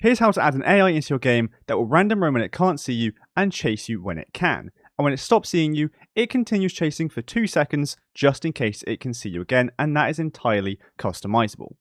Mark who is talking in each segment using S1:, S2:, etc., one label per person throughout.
S1: Here's how to add an AI into your game that will random roam when it can't see you and chase you when it can. And when it stops seeing you, it continues chasing for 2 seconds just in case it can see you again, and that is entirely customizable.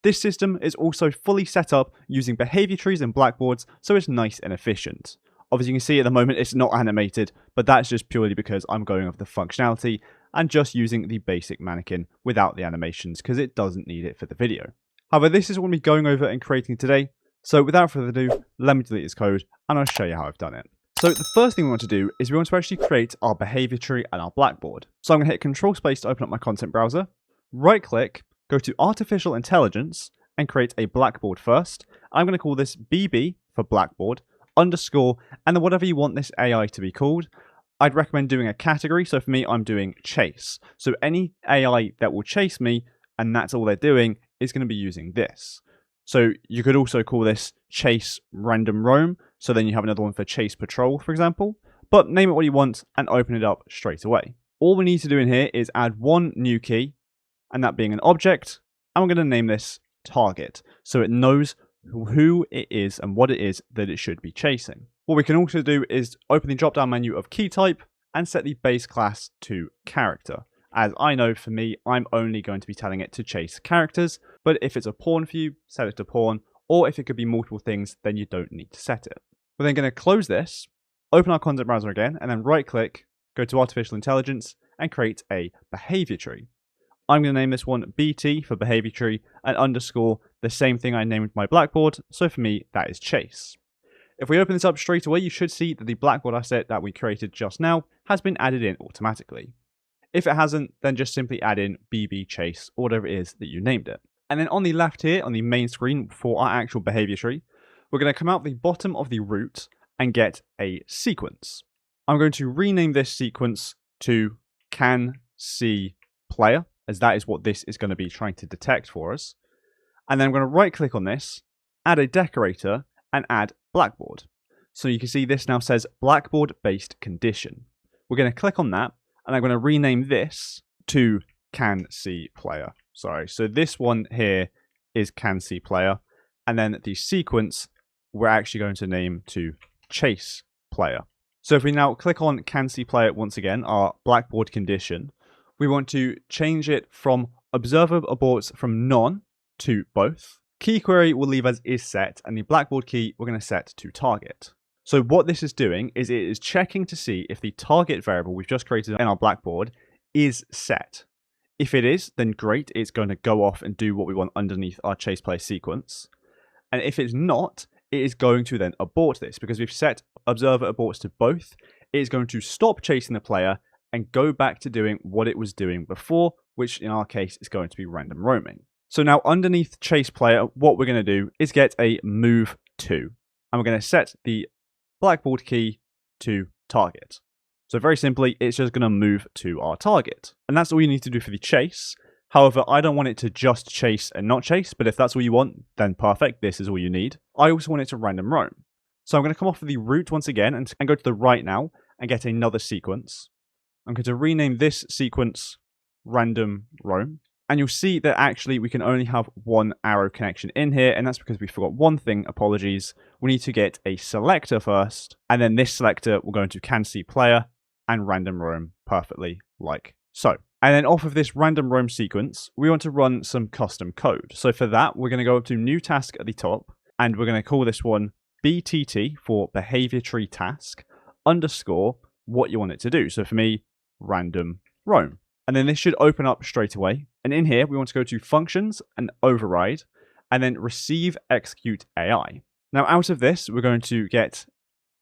S1: This system is also fully set up using behavior trees and blackboards, so it's nice and efficient. Obviously you can see at the moment it's not animated, but that's just purely because I'm going off the functionality and just using the basic mannequin without the animations because it doesn't need it for the video. However, this is what we'll be going over and creating today. So without further ado, let me delete this code and I'll show you how I've done it. So the first thing we want to do is we want to actually create our behavior tree and our blackboard. So I'm going to hit Control Space to open up my content browser, right click, go to Artificial Intelligence and create a blackboard first. I'm going to call this BB for blackboard, underscore, and then whatever you want this AI to be called. I'd recommend doing a category. So for me, I'm doing chase. So any AI that will chase me, and that's all they're doing, is going to be using this. So you could also call this chase random roam. So then you have another one for chase patrol, for example. But name it what you want and open it up straight away. All we need to do in here is add one new key, and that being an object. And we're going to name this target. So it knows who it is and what it is that it should be chasing. What we can also do is open the drop-down menu of key type and set the base class to character. As I know for me, I'm only going to be telling it to chase characters, but if it's a pawn for you, set it to pawn, or if it could be multiple things, then you don't need to set it. We're then going to close this, open our content browser again, and then right click, go to Artificial Intelligence, and create a behavior tree. I'm going to name this one BT for behavior tree, and underscore the same thing I named my blackboard, so for me, that is chase. If we open this up straight away, you should see that the blackboard asset that we created just now has been added in automatically. If it hasn't, then just simply add in BB chase or whatever it is that you named it. And then on the left here, on the main screen for our actual behavior tree, we're going to come out the bottom of the root and get a sequence. I'm going to rename this sequence to can see player, as that is what this is going to be trying to detect for us. And then I'm going to right click on this, add a decorator, and add blackboard. So you can see this now says blackboard based condition. We're going to click on that. And I'm going to rename this to can see player. Sorry, so this one here is can see player. And then the sequence, we're actually going to name to chase player. So if we now click on can see player once again, our blackboard condition, we want to change it from observer aborts from none to both. Key query will leave as is set, and the blackboard key we're going to set to target. So what this is doing is it is checking to see if the target variable we've just created in our blackboard is set. If it is, then great, it's going to go off and do what we want underneath our chase player sequence. And if it's not, it is going to then abort this because we've set observer aborts to both. It is going to stop chasing the player and go back to doing what it was doing before, which in our case is going to be random roaming. So now underneath chase player, what we're going to do is get a move to, and we're going to set the blackboard key to target. So very simply, it's just going to move to our target. And that's all you need to do for the chase. However, I don't want it to just chase and not chase, but if that's all you want, then perfect, this is all you need. I also want it to random roam. So I'm going to come off of the root once again and go to the right now and get another sequence. I'm going to rename this sequence random roam. And you'll see that actually we can only have one arrow connection in here, and that's because we forgot one thing, apologies. We need to get a selector first, and then this selector will go into can see player and random roam perfectly like so. And then off of this random roam sequence, we want to run some custom code. So for that, we're going to go up to new task at the top, and we're going to call this one BTT for behavior tree task underscore what you want it to do. So for me, random roam. And then this should open up straight away. And in here, we want to go to functions and override, and then receive execute AI. Now out of this, we're going to get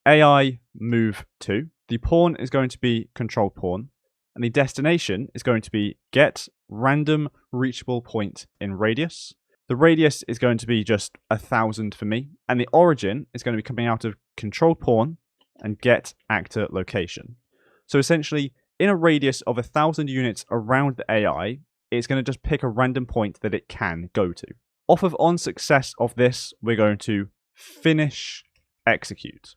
S1: AI move to. The pawn is going to be control pawn, and the destination is going to be get random reachable point in radius. The radius is going to be just 1,000 for me, and the origin is going to be coming out of control pawn and get actor location. So essentially, in a radius of 1,000 units around the AI, it's going to just pick a random point that it can go to. Off of on success of this, we're going to finish execute,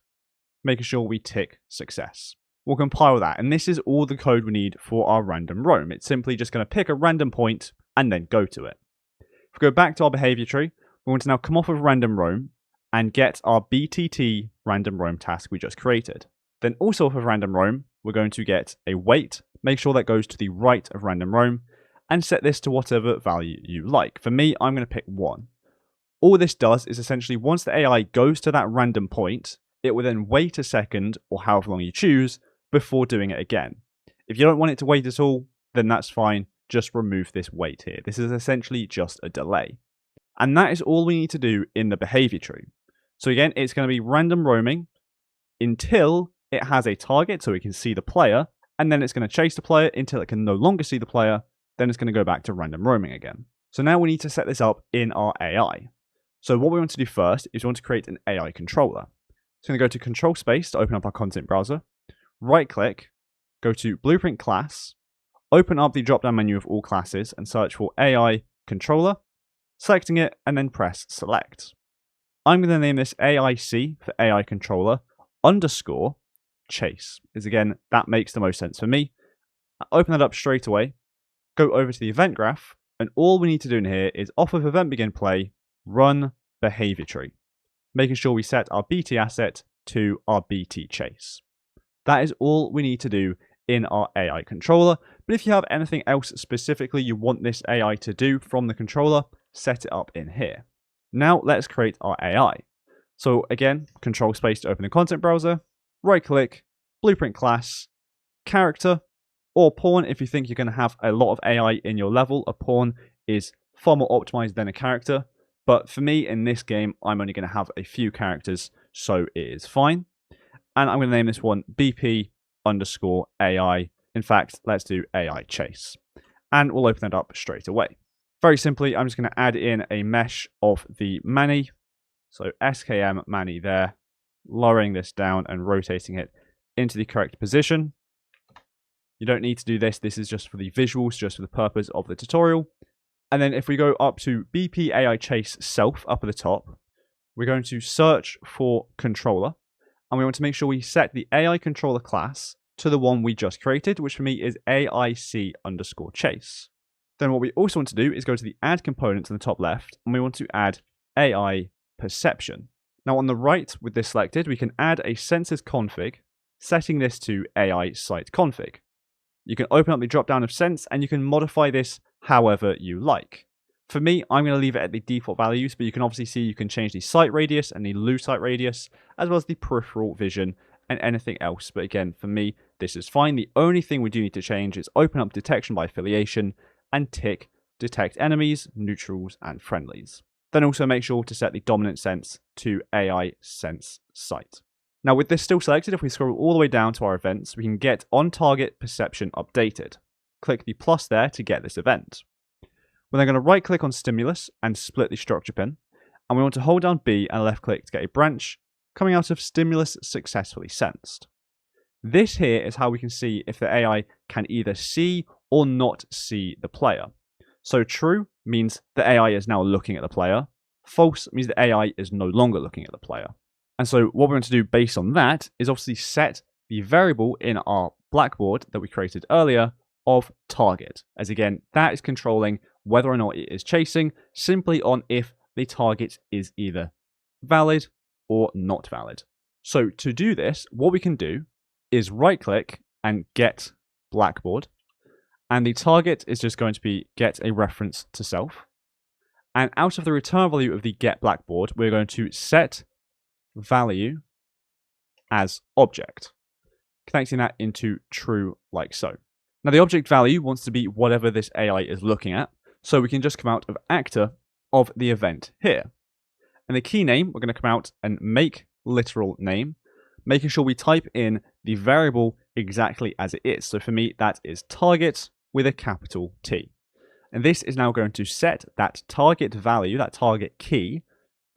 S1: making sure we tick success. We'll compile that, and this is all the code we need for our random roam. It's simply just going to pick a random point and then go to it. If we go back to our behavior tree, we want to now come off of random roam and get our BTT random roam task we just created. Then also off of random roam, we're going to get a weight, make sure that goes to the right of random roam, and set this to whatever value you like. For me, I'm going to pick 1. All this does is essentially once the AI goes to that random point, it will then wait a second or however long you choose before doing it again. If you don't want it to wait at all, then that's fine. Just remove this wait here. This is essentially just a delay. And that is all we need to do in the behavior tree. So again, it's going to be random roaming until it has a target so it can see the player, and then it's going to chase the player until it can no longer see the player, then it's going to go back to random roaming again. So now we need to set this up in our AI. So what we want to do first is we want to create an AI controller. So I'm going to go to control space to open up our content browser, right click, go to blueprint class, open up the drop down menu of all classes and search for AI controller, selecting it and then press select. I'm going to name this AIC for AI controller underscore chase, because again, that makes the most sense for me. Open that up straight away, go over to the event graph, and all we need to do in here is off of event begin play, run behavior tree, making sure we set our BT asset to our BT chase. That is all we need to do in our AI controller, but if you have anything else specifically you want this AI to do from the controller, set it up in here. Now let's create our AI. So again, control space to open the content browser, right click, blueprint class, character, or pawn if you think you're going to have a lot of AI in your level. A pawn is far more optimized than a character, but for me in this game, I'm only going to have a few characters, so it is fine. And I'm going to name this one BP underscore AI. In fact, let's do AI chase. And we'll open that up straight away. Very simply, I'm just going to add in a mesh of the mani. So SKM mani there, lowering this down and rotating it into the correct position. You don't need to do this. This is just for the visuals, just for the purpose of the tutorial. And then if we go up to BP AI chase self up at the top, we're going to search for controller. And we want to make sure we set the AI controller class to the one we just created, which for me is AIC underscore chase. Then what we also want to do is go to the add component in the top left, and we want to add AI perception. Now on the right, with this selected, we can add a sensors config, setting this to AI site config. You can open up the drop down of sense and you can modify this however you like. For me, I'm going to leave it at the default values, but you can obviously see you can change the sight radius and the loose sight radius, as well as the peripheral vision and anything else. But again, for me, this is fine. The only thing we do need to change is open up detection by affiliation and tick detect enemies, neutrals, and friendlies. Then also make sure to set the dominant sense to AI sense sight. Now with this still selected, if we scroll all the way down to our events, we can get on target perception updated. Click the plus there to get this event. We're then going to right click on stimulus and split the structure pin. And we want to hold down B and left click to get a branch coming out of stimulus successfully sensed. This here is how we can see if the AI can either see or not see the player. So true means the AI is now looking at the player. False means the AI is no longer looking at the player. And so what we're going to do based on that is obviously set the variable in our Blackboard that we created earlier of target. As again, that is controlling whether or not it is chasing simply on if the target is either valid or not valid. So to do this, what we can do is right click and get Blackboard. And the target is just going to be get a reference to self. And out of the return value of the get Blackboard, we're going to set value as object, connecting that into true like so. Now the object value wants to be whatever this AI is looking at, so we can just come out of actor of the event here. And the key name, we're going to come out and make literal name, making sure we type in the variable exactly as it is. So for me, that is target with a capital T. And this is now going to set that target value, that target key,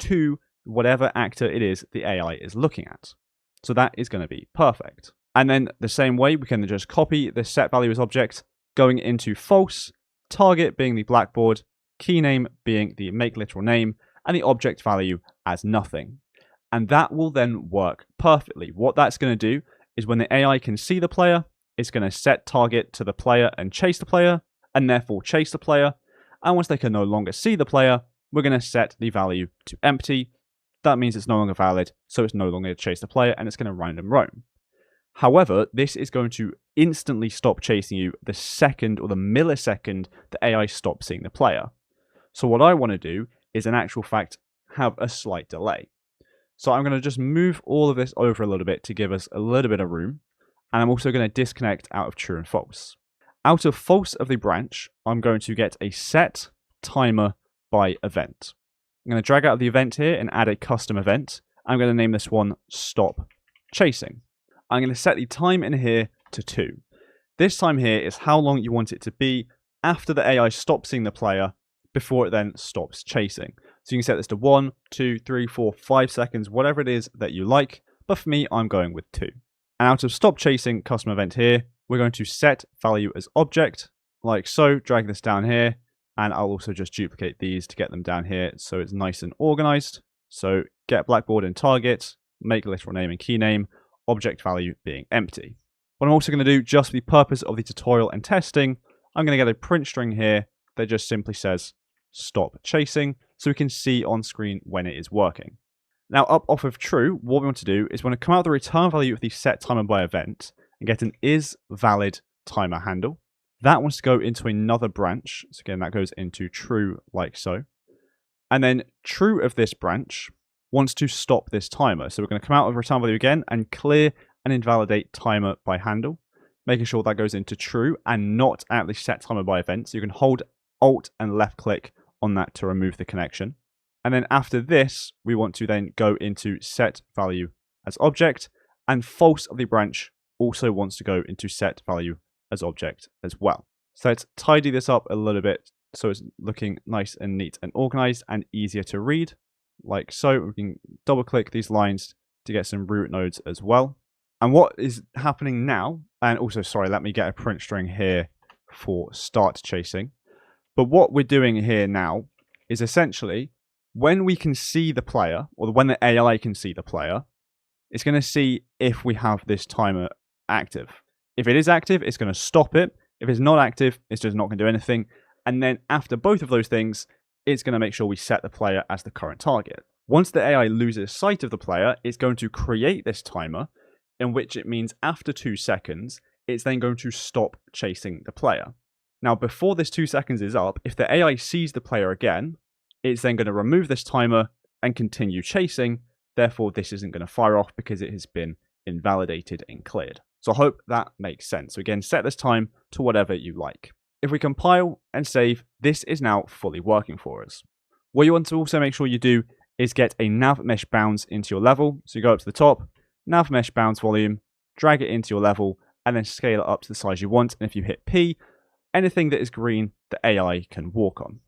S1: to whatever actor it is the AI is looking at. So that is going to be perfect. And then the same way, we can just copy the set value as object, going into false, target being the Blackboard, key name being the make literal name, and the object value as nothing. And that will then work perfectly. What that's going to do is when the AI can see the player, it's going to set target to the player and chase the player, and therefore chase the player. And once they can no longer see the player, we're going to set the value to empty, that means it's no longer valid, so it's no longer going to chase the player and it's going to random roam. However, this is going to instantly stop chasing you the second or the millisecond the AI stops seeing the player. So what I want to do is in actual fact have a slight delay. So I'm going to just move all of this over a little bit to give us a little bit of room. And I'm also going to disconnect out of true and false. Out of false of the branch, I'm going to get a set timer by event. I'm going to drag out of the event here and add a custom event. I'm going to name this one stop chasing. I'm going to set the time in here to 2. This time here is how long you want it to be after the AI stops seeing the player before it then stops chasing. So you can set this to 1, 2, 3, 4, 5 seconds, whatever it is that you like. But for me, I'm going with 2. And out of stop chasing custom event here, we're going to set value as object, like so. Drag this down here, and I'll also just duplicate these to get them down here so it's nice and organized. So get Blackboard and target, make literal name and key name, object value being empty. What I'm also going to do, just for the purpose of the tutorial and testing, I'm going to get a print string here that just simply says stop chasing, so we can see on screen when it is working. Now, up off of true, what we want to do is we want to come out of the return value of the set timer by event and get an is valid timer handle. That wants to go into another branch. So again, that goes into true like so. And then true of this branch wants to stop this timer. So we're going to come out of return value again and clear and invalidate timer by handle, making sure that goes into true and not at the set timer by event. So you can hold Alt and left click on that to remove the connection. And then after this, we want to then go into set value as object, and false of the branch also wants to go into set value as object as well. So let's tidy this up a little bit so it's looking nice and neat and organized and easier to read, like so. We can double click these lines to get some root nodes as well. And what is happening now, and also, sorry, let me get a print string here for start chasing. But what we're doing here now is essentially when we can see the player, or when the AI can see the player, it's going to see if we have this timer active. If it is active, it's going to stop it. If it's not active, it's just not going to do anything. And then after both of those things, it's going to make sure we set the player as the current target. Once the AI loses sight of the player, it's going to create this timer, in which it means after 2 seconds, it's then going to stop chasing the player. Now, before this 2 seconds is up, if the AI sees the player again, it's then going to remove this timer and continue chasing. Therefore, this isn't going to fire off because it has been invalidated and cleared. So I hope that makes sense. So again, set this time to whatever you like. If we compile and save, this is now fully working for us. What you want to also make sure you do is get a nav mesh bounds into your level. So you go up to the top, nav mesh bounds volume, drag it into your level, and then scale it up to the size you want. And if you hit P, anything that is green, the AI can walk on.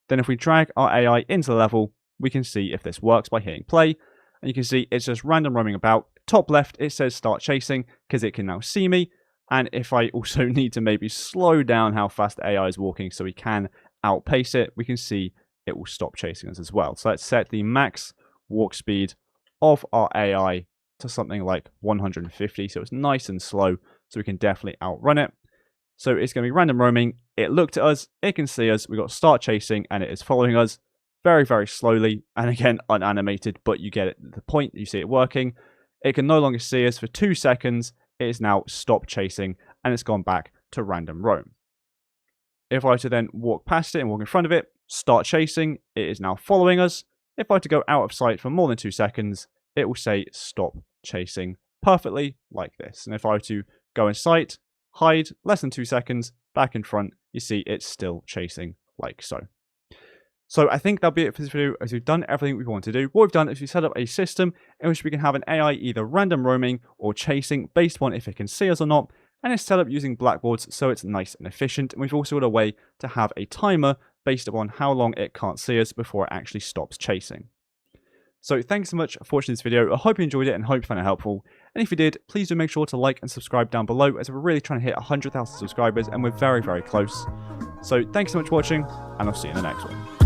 S1: Then if we drag our AI into the level, we can see if this works by hitting play. And you can see it's just random roaming about. Top left, it says start chasing because it can now see me. And if I also need to maybe slow down how fast the AI is walking so we can outpace it, we can see it will stop chasing us as well. So let's set the max walk speed of our AI to something like 150. So it's nice and slow, so we can definitely outrun it. So it's going to be random roaming. It looked at us, it can see us, we got start chasing, and it is following us very, very slowly. And again, unanimated, but you get it, the point, you see it working. It can no longer see us for 2 seconds. It is now stopped chasing, and it's gone back to random roam. If I were to then walk past it and walk in front of it, start chasing, it is now following us. If I were to go out of sight for more than 2 seconds, it will say stop chasing perfectly like this. And if I were to go in sight, hide, less than 2 seconds, back in front, you see it's still chasing like so. So I think that'll be it for this video, as we've done everything we want to do. What we've done is we set up a system in which we can have an AI either random roaming or chasing based on if it can see us or not, and it's set up using Blackboards so it's nice and efficient. And we've also got a way to have a timer based upon how long it can't see us before it actually stops chasing. So thanks so much for watching this video. I hope you enjoyed it and hope you found it helpful. And if you did, please do make sure to like and subscribe down below, as we're really trying to hit 100,000 subscribers and we're very, very close. So thanks so much for watching, and I'll see you in the next one.